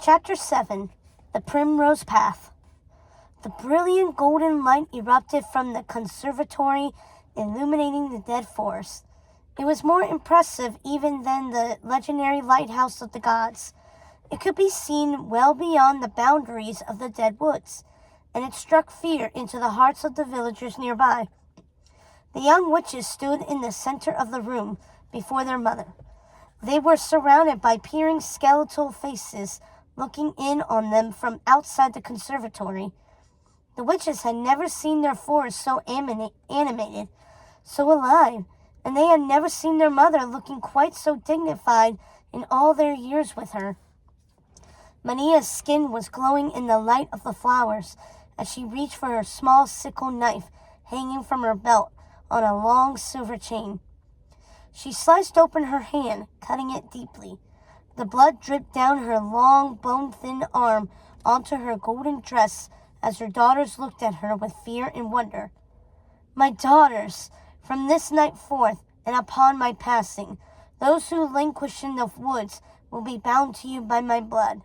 Chapter 7. The Primrose Path. The brilliant golden light erupted from the conservatory, illuminating the dead forest. It was more impressive even than the legendary lighthouse of the gods. It could be seen well beyond the boundaries of the dead woods, and it struck fear into the hearts of the villagers nearby. The young witches stood in the center of the room before their mother. They were surrounded by peering skeletal faces, looking in on them from outside the conservatory. The witches had never seen their forest so animated, so alive, and they had never seen their mother looking quite so dignified in all their years with her. Mania's skin was glowing in the light of the flowers as she reached for her small sickle knife hanging from her belt on a long silver chain. She sliced open her hand, cutting it deeply. The blood dripped down her long, bone-thin arm onto her golden dress as her daughters looked at her with fear and wonder. "My daughters, from this night forth and upon my passing, those who languish in the woods will be bound to you by my blood."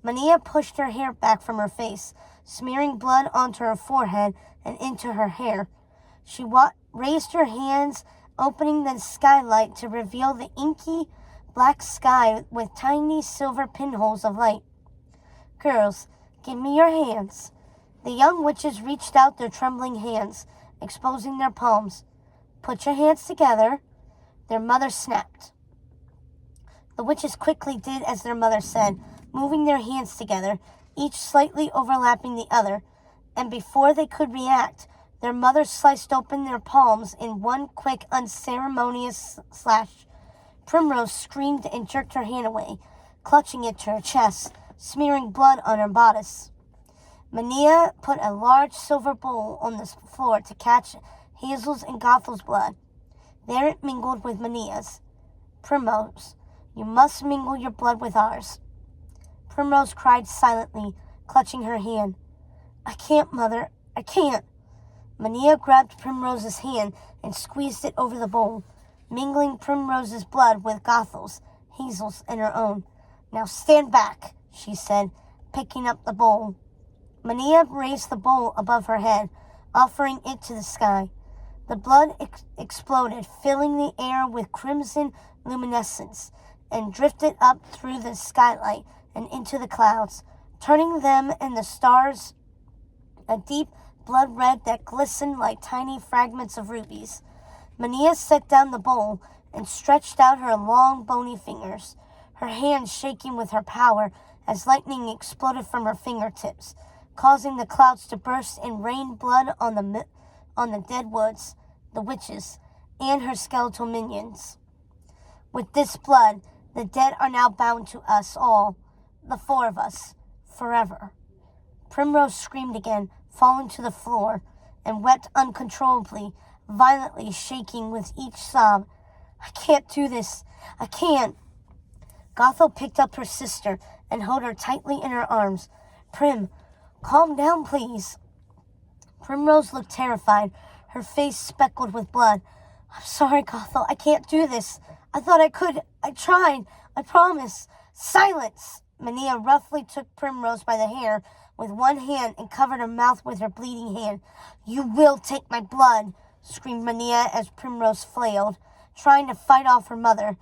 Mania pushed her hair back from her face, smearing blood onto her forehead and into her hair. She raised her hands, opening the skylight to reveal the inky black sky with tiny silver pinholes of light. "Girls, give me your hands." The young witches reached out their trembling hands, exposing their palms. "Put your hands together." Their mother snapped. The witches quickly did as their mother said, moving their hands together, each slightly overlapping the other, and before they could react, their mother sliced open their palms in one quick, unceremonious slash. Primrose screamed and jerked her hand away, clutching it to her chest, smearing blood on her bodice. Mania put a large silver bowl on the floor to catch Hazel's and Gothel's blood. There it mingled with Mania's. "Primrose, you must mingle your blood with ours." Primrose cried silently, clutching her hand. "I can't, Mother, I can't." Mania grabbed Primrose's hand and squeezed it over the bowl, mingling Primrose's blood with Gothel's, Hazel's, and her own. "Now stand back," she said, picking up the bowl. Mania raised the bowl above her head, offering it to the sky. The blood exploded, filling the air with crimson luminescence, and drifted up through the skylight and into the clouds, turning them and the stars a deep blood red that glistened like tiny fragments of rubies. Mania set down the bowl and stretched out her long, bony fingers, her hands shaking with her power as lightning exploded from her fingertips, causing the clouds to burst and rain blood on the dead woods, the witches, and her skeletal minions. "With this blood, the dead are now bound to us all, the four of us, forever." Primrose screamed again, falling to the floor, and wept uncontrollably, violently shaking with each sob. "I can't do this. I can't." Gothel picked up her sister and held her tightly in her arms. "Prim, calm down, please." Primrose looked terrified, her face speckled with blood. "I'm sorry, Gothel. I can't do this. I thought I could. I tried. I promise." "Silence!" Mania roughly took Primrose by the hair with one hand and covered her mouth with her bleeding hand. "You will take my blood," screamed Mania as Primrose flailed, trying to fight off her mother.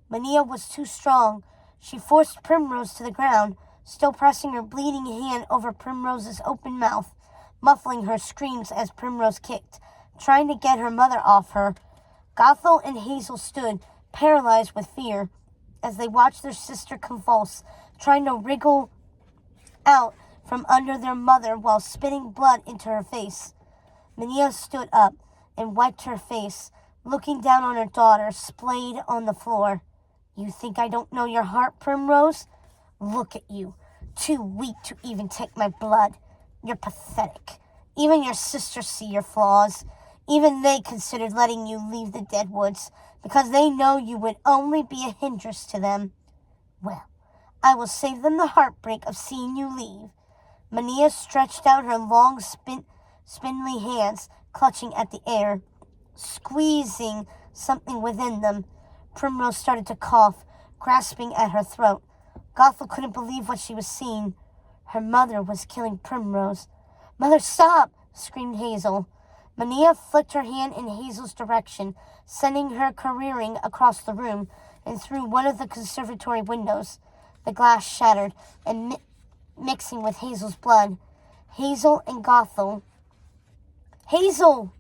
Mania was too strong. She forced Primrose to the ground, still pressing her bleeding hand over Primrose's open mouth, muffling her screams as Primrose kicked, trying to get her mother off her. Gothel and Hazel stood, paralyzed with fear, as they watched their sister convulse, trying to wriggle out from under their mother while spitting blood into her face. Mania stood up and wiped her face, looking down on her daughter, splayed on the floor. "You think I don't know your heart, Primrose? Look at you, too weak to even take my blood. You're pathetic. Even your sisters see your flaws. Even they considered letting you leave the dead woods, because they know you would only be a hindrance to them. Well, I will save them the heartbreak of seeing you leave." Mania stretched out her long, spindly hands, clutching at the air, squeezing something within them. Primrose started to cough, grasping at her throat. Gothel couldn't believe what she was seeing. Her mother was killing Primrose. "Mother, stop!" screamed Hazel. Mania flicked her hand in Hazel's direction, sending her careering across the room and through one of the conservatory windows. The glass shattered and mixing with Hazel's blood. Hazel and Gothel. Hazel!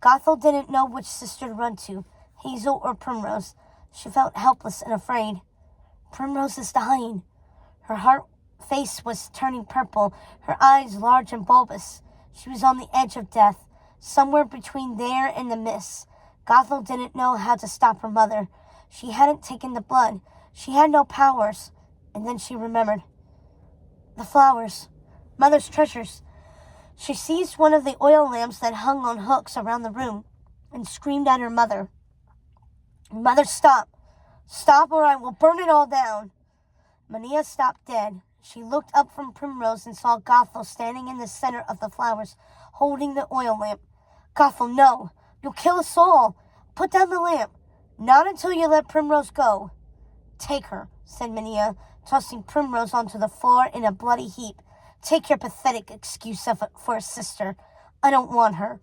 Gothel didn't know which sister to run to, Hazel or Primrose. She felt helpless and afraid. Primrose is dying. Her face was turning purple, her eyes large and bulbous. She was on the edge of death, somewhere between there and the mist. Gothel didn't know how to stop her mother. She hadn't taken the blood. She had no powers. And then she remembered. The flowers. Mother's treasures. She seized one of the oil lamps that hung on hooks around the room and screamed at her mother. "Mother, stop! Stop or I will burn it all down!" Mania stopped dead. She looked up from Primrose and saw Gothel standing in the center of the flowers, holding the oil lamp. "Gothel, no! You'll kill us all! Put down the lamp! Not until you let Primrose go!" "Take her," said Mania, tossing Primrose onto the floor in a bloody heap. "Take your pathetic excuse for a sister. I don't want her."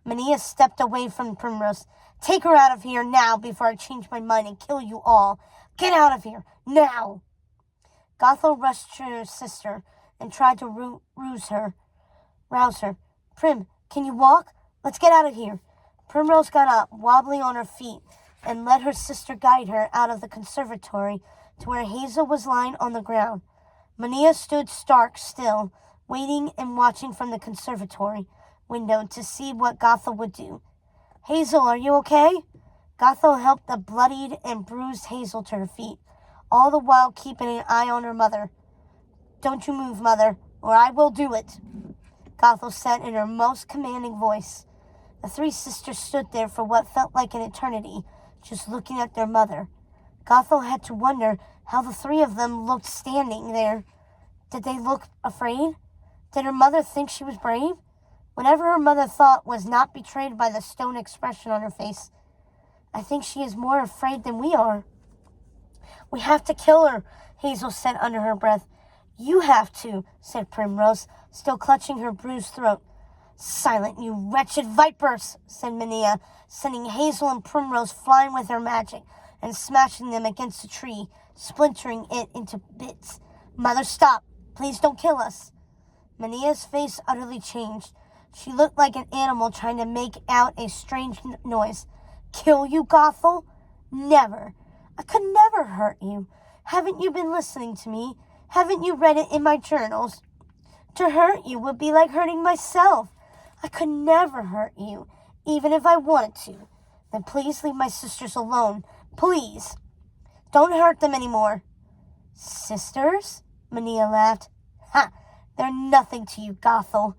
Mania stepped away from Primrose. "Take her out of here now before I change my mind and kill you all. Get out of here, now!" Gothel rushed to her sister and tried to rouse her. "Prim, can you walk? Let's get out of here." Primrose got up, wobbly on her feet, and let her sister guide her out of the conservatory to where Hazel was lying on the ground. Mania stood stark still, waiting and watching from the conservatory window to see what Gothel would do. "Hazel, are you okay?" Gothel helped the bloodied and bruised Hazel to her feet, all the while keeping an eye on her mother. "Don't you move, Mother, or I will do it," Gothel said in her most commanding voice. The three sisters stood there for what felt like an eternity, just looking at their mother. Gothel had to wonder how the three of them looked standing there. Did they look afraid? Did her mother think she was brave? Whatever her mother thought was not betrayed by the stone expression on her face. "I think she is more afraid than we are." "We have to kill her," Hazel said under her breath. "You have to," said Primrose, still clutching her bruised throat. "Silent, you wretched vipers," said Mania, sending Hazel and Primrose flying with her magic and smashing them against a tree, splintering it into bits. "Mother, stop. Please don't kill us." Mania's face utterly changed. She looked like an animal trying to make out a strange noise. "Kill you, Gothel? Never. I could never hurt you. Haven't you been listening to me? Haven't you read it in my journals? To hurt you would be like hurting myself. I could never hurt you, even if I wanted to. Then please leave my sisters alone. Please. Don't hurt them anymore." "Sisters?" Mania laughed. "Ha! They're nothing to you, Gothel.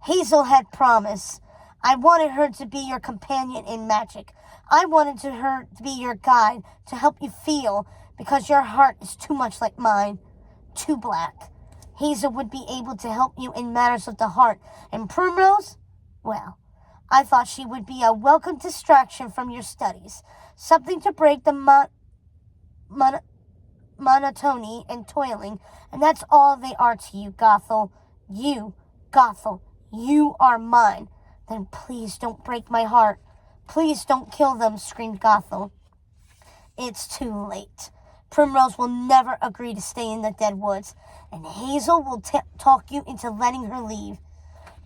Hazel had promised. I wanted her to be your companion in magic. I wanted her to be your guide, to help you feel, because your heart is too much like mine. Too black. Hazel would be able to help you in matters of the heart. And Primrose? Well, I thought she would be a welcome distraction from your studies. Something to break the monotony and toiling. And that's all they are to you, Gothel. You, Gothel, you are mine. Then please don't break my heart. Please don't kill them," screamed Gothel. "It's too late. Primrose will never agree to stay in the dead woods, and Hazel will talk you into letting her leave,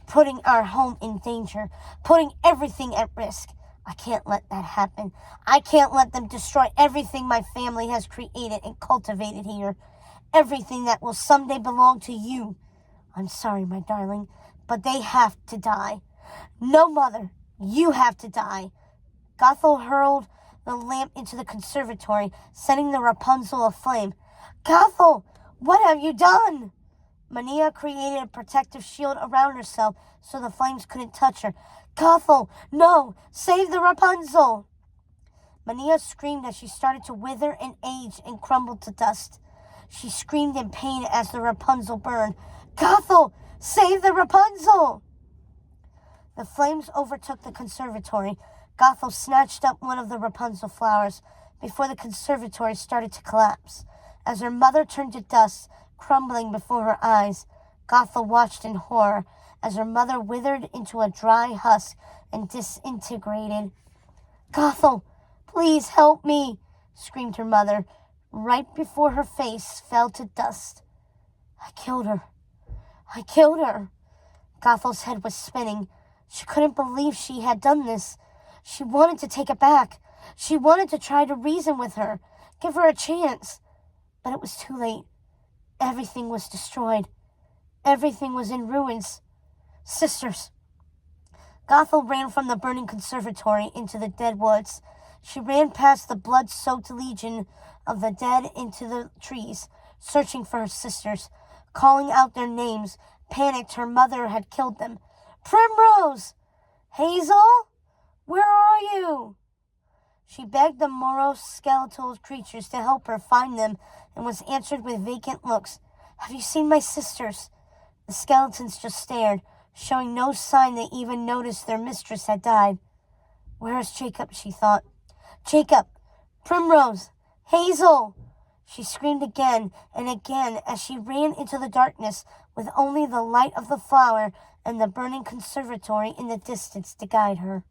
putting our home in danger, putting everything at risk. I can't let that happen. I can't let them destroy everything my family has created and cultivated here, everything that will someday belong to you. I'm sorry, my darling, but they have to die. No, Mother, you have to die." Gothel hurled the lamp into the conservatory, setting the Rapunzel aflame. "Gothel, what have you done?" Mania created a protective shield around herself so the flames couldn't touch her. "Gothel, no! Save the Rapunzel!" Mania screamed as she started to wither and age and crumbled to dust. She screamed in pain as the Rapunzel burned. "Gothel, save the Rapunzel!" The flames overtook the conservatory. Gothel snatched up one of the Rapunzel flowers before the conservatory started to collapse. As her mother turned to dust, crumbling before her eyes, Gothel watched in horror as her mother withered into a dry husk and disintegrated. "Gothel, please help me," screamed her mother, right before her face fell to dust. "I killed her. I killed her." Gothel's head was spinning. She couldn't believe she had done this. She wanted to take it back. She wanted to try to reason with her, give her a chance. But it was too late. Everything was destroyed. Everything was in ruins. "Sisters." Gothel ran from the burning conservatory into the dead woods. She ran past the blood-soaked legion of the dead into the trees, searching for her sisters, calling out their names. Panicked, her mother had killed them. "Primrose! Hazel? Where are you?" She begged the morose skeletal creatures to help her find them and was answered with vacant looks. "Have you seen my sisters?" The skeletons just stared, showing no sign they even noticed their mistress had died. "Where is Jacob?" she thought. "Jacob! Primrose! Hazel!" She screamed again and again as she ran into the darkness with only the light of the flower and the burning conservatory in the distance to guide her.